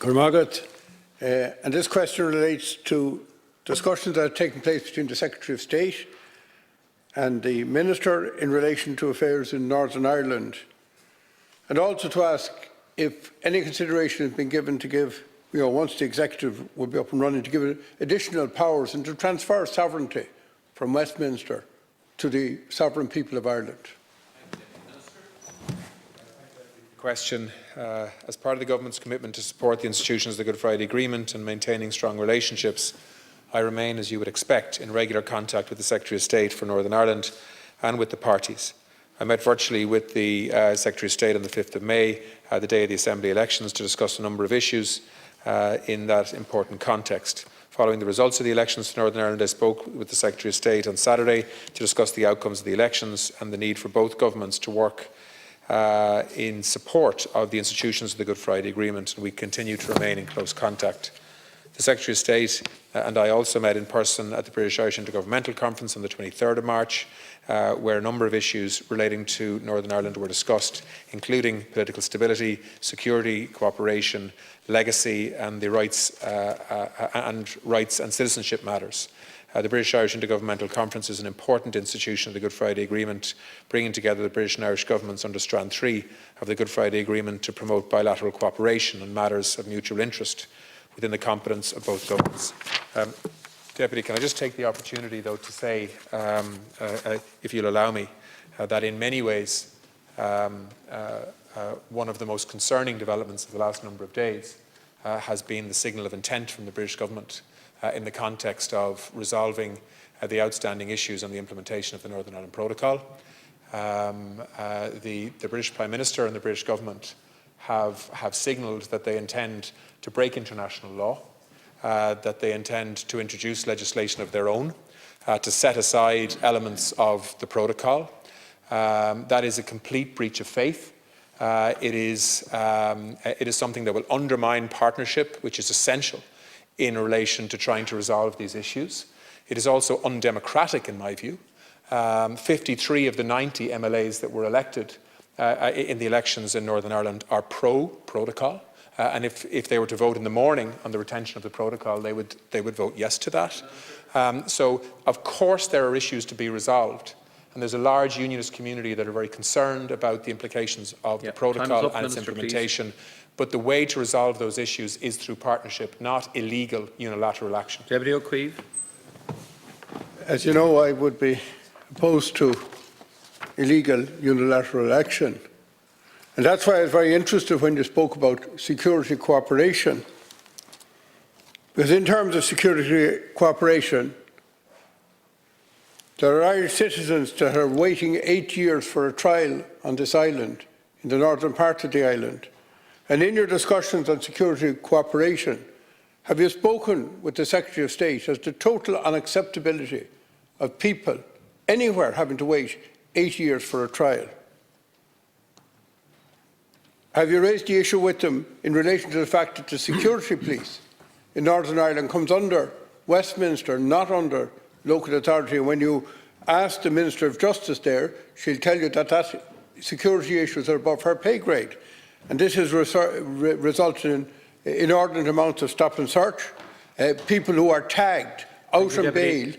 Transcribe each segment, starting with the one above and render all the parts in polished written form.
And this question relates to discussions that have taken place between the Secretary of State and the Minister in relation to affairs in Northern Ireland, and also to ask if any consideration has been given to give, once the Executive will be up and running, to give it additional powers and to transfer sovereignty from Westminster to the sovereign people of Ireland. Question. As part of the Government's commitment to support the institutions of the Good Friday Agreement and maintaining strong relationships, I remain, as you would expect, in regular contact with the Secretary of State for Northern Ireland and with the parties. I met virtually with the Secretary of State on the 5th of May, the day of the Assembly elections, to discuss a number of issues in that important context. Following the results of the elections to Northern Ireland, I spoke with the Secretary of State on Saturday to discuss the outcomes of the elections and the need for both governments to work in support of the institutions of the Good Friday Agreement, and we continue to remain in close contact. The Secretary of State and I also met in person at the British Irish Intergovernmental Conference on the 23rd of March, where a number of issues relating to Northern Ireland were discussed, including political stability, security, cooperation, legacy and the rights and citizenship matters. The British Irish Intergovernmental Conference is an important institution of the Good Friday Agreement, bringing together the British and Irish governments under Strand 3 of the Good Friday Agreement to promote bilateral cooperation on matters of mutual interest within the competence of both governments. Deputy, can I just take the opportunity, though, to say, if you'll allow me, that in many ways one of the most concerning developments of the last number of days has been the signal of intent from the British government in the context of resolving the outstanding issues on the implementation of the Northern Ireland Protocol. The British Prime Minister and the British government have signalled that they intend to break international law, that they intend to introduce legislation of their own, to set aside elements of the protocol. That is a complete breach of faith. It is something that will undermine partnership, which is essential in relation to trying to resolve these issues. It is also undemocratic, in my view. 53 of the 90 MLAs that were elected in the elections in Northern Ireland are pro-protocol. And if they were to vote in the morning on the retention of the protocol, they would vote yes to that. So, of course, there are issues to be resolved. And there's a large unionist community that are very concerned about the implications of the protocol and its implementation. Please. But the way to resolve those issues is through partnership, not illegal unilateral action. Deputy Ó Cuív. As you know, I would be opposed to illegal unilateral action. And that's why I was very interested when you spoke about security cooperation. Because in terms of security cooperation, there are Irish citizens that are waiting 8 years for a trial on this island, in the northern part of the island. And in your discussions on security cooperation, have you spoken with the Secretary of State as to total unacceptability of people anywhere having to wait 8 years for a trial? Have you raised the issue with them in relation to the fact that the security police in Northern Ireland comes under Westminster, not under local authority? And when you ask the Minister of Justice there, she'll tell you that security issues are above her pay grade. And this has resulted in inordinate amounts of stop and search, people who are tagged out on bail,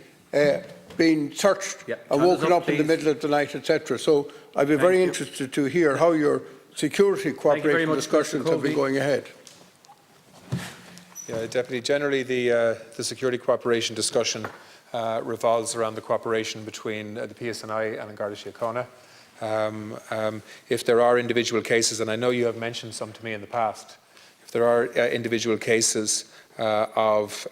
being searched and woken up in the middle of the night, etc. So I'd be very interested to hear how your security cooperation discussions have been going ahead. Yeah, Deputy, generally the security cooperation discussion revolves around the cooperation between the PSNI and the Garda Síochána. If there are individual cases, and I know you have mentioned some to me in the past, if there are individual cases of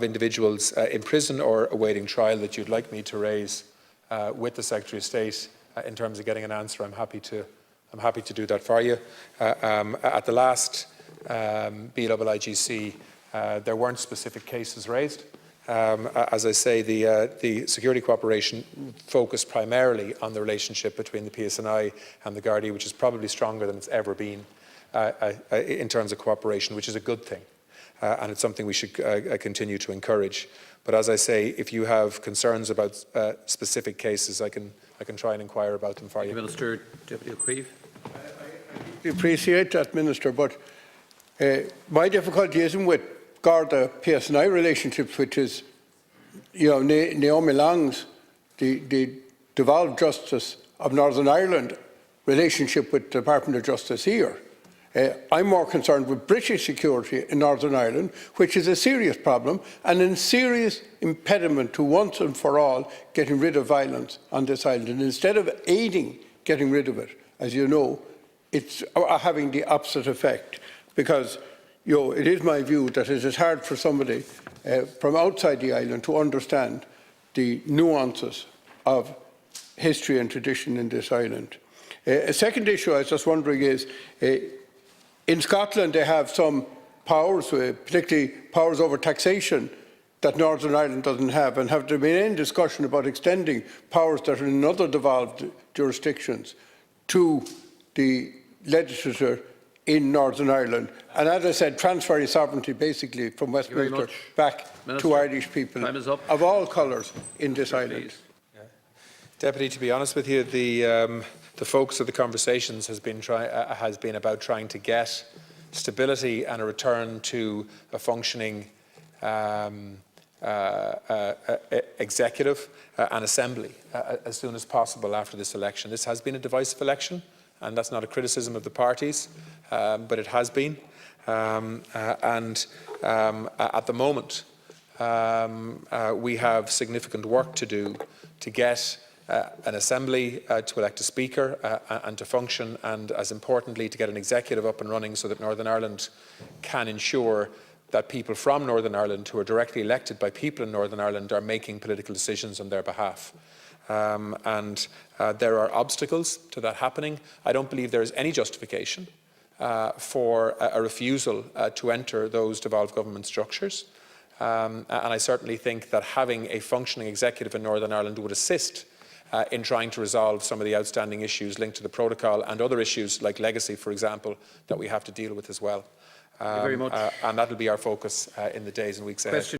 individuals in prison or awaiting trial that you'd like me to raise with the Secretary of State in terms of getting an answer, I'm happy to do that for you. At the last BIIGC, there weren't specific cases raised. As I say, the security cooperation focused primarily on the relationship between the PSNI and the Gardaí, which is probably stronger than it's ever been in terms of cooperation, which is a good thing. And it's something we should continue to encourage. But as I say, if you have concerns about specific cases, I can try and inquire about them for you. Minister, Deputy Ó Cuív. I appreciate that, Minister, but My difficulty isn't with Garda PSNI relationships, which is, Naomi Long's, the devolved Justice of Northern Ireland relationship with the Department of Justice here. I'm more concerned with British security in Northern Ireland, which is a serious problem and a serious impediment to once and for all getting rid of violence on this island. And instead of aiding getting rid of it, as you know, it's having the opposite effect. Because it is my view that it is hard for somebody from outside the island to understand the nuances of history and tradition in this island. A second issue I was just wondering is, in Scotland they have some powers, particularly powers over taxation, that Northern Ireland doesn't have. And have there been any discussion about extending powers that are in other devolved jurisdictions to the legislature in Northern Ireland? And as I said, transferring sovereignty basically from Westminster back to Irish people of all colours in this island. Deputy, to be honest with you, the focus of the conversations has been about trying to get stability and a return to a functioning executive and assembly as soon as possible after this election. This has been a divisive election, and that's not a criticism of the parties, but it has been. At the moment, we have significant work to do to get an assembly to elect a speaker and to function, and as importantly to get an executive up and running so that Northern Ireland can ensure that people from Northern Ireland who are directly elected by people in Northern Ireland are making political decisions on their behalf. There are obstacles to that happening. I don't believe there is any justification for a refusal to enter those devolved government structures. And I certainly think that having a functioning executive in Northern Ireland would assist in trying to resolve some of the outstanding issues linked to the protocol and other issues like legacy, for example, that we have to deal with as well. Thank you very much. And that will be our focus in the days and weeks ahead.